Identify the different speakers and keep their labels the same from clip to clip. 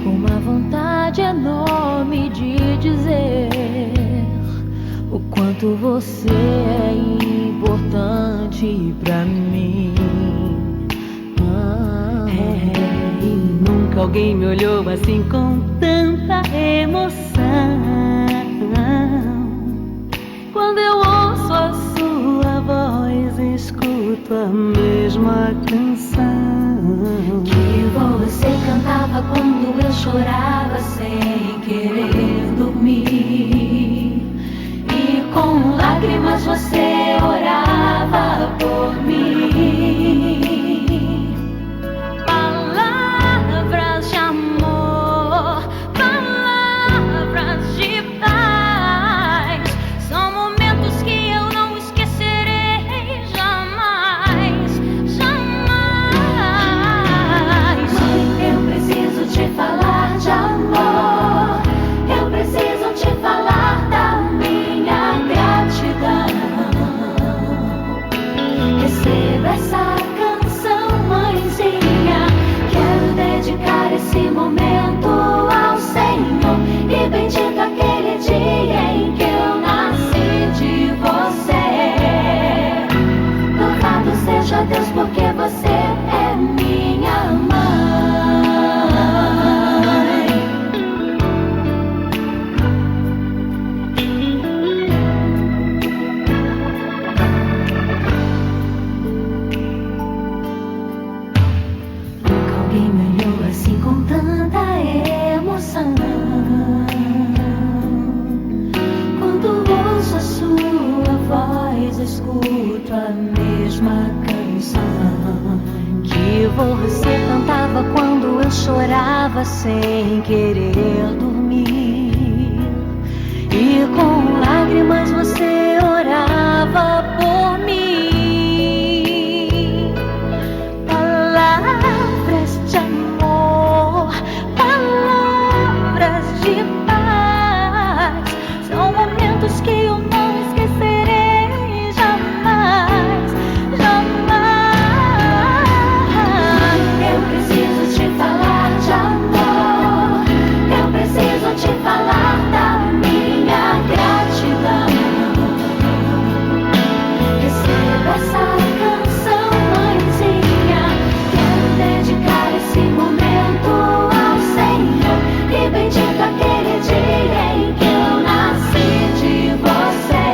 Speaker 1: com uma vontade enorme de dizer o quanto você é importante pra mim.
Speaker 2: E nunca alguém me olhou assim com tanta emoção. Quando eu ouço a sua voz, escuto a mesma canção
Speaker 1: que você cantava quando eu chorava sem querer dormir, e com lágrimas você orava por mim. Palavras de amor, palavras de paz, são momentos que eu não esquecerei jamais, jamais. Mãe, eu preciso te falar de amor, eu preciso te falar da minha gratidão. Receba essa canção, mãezinha, quero dedicar esse momento ao Senhor, e bendito aquele dia em que eu nasci de você. Louvado seja Deus, porque você é minha mãe. Nunca alguém me olhou assim com tanta emoção. Quando ouço a sua voz, escuto a mesma canção que você cantava quando eu chorava sem querer dormir, e com lágrimas você orava por mim. Palavras de amor, palavras de paz, são momentos que eu não esquecerei jamais, jamais. Eu preciso te falar de amor, eu preciso te falar da minha gratidão. Receba essa canção, mãezinha, quero dedicar esse momento ao Senhor, e bendito aquele dia em que eu nasci de você.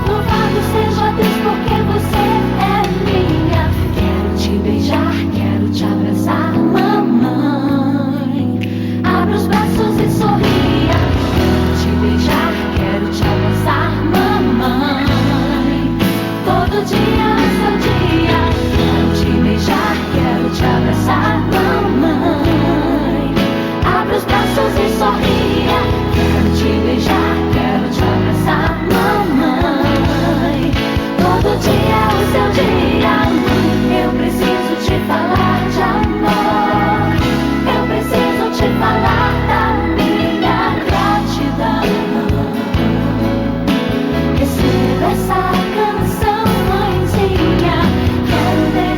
Speaker 1: Louvado seja Deus, porque você é minha. Quero te beijar, quero te abraçar, mamãe. Abra os braços e sorria. Quero te beijar, quero te abraçar, mamãe. Todo dia é seu dia. Quero te beijar, quero te abraçar, mamãe. Abra os braços e sorria.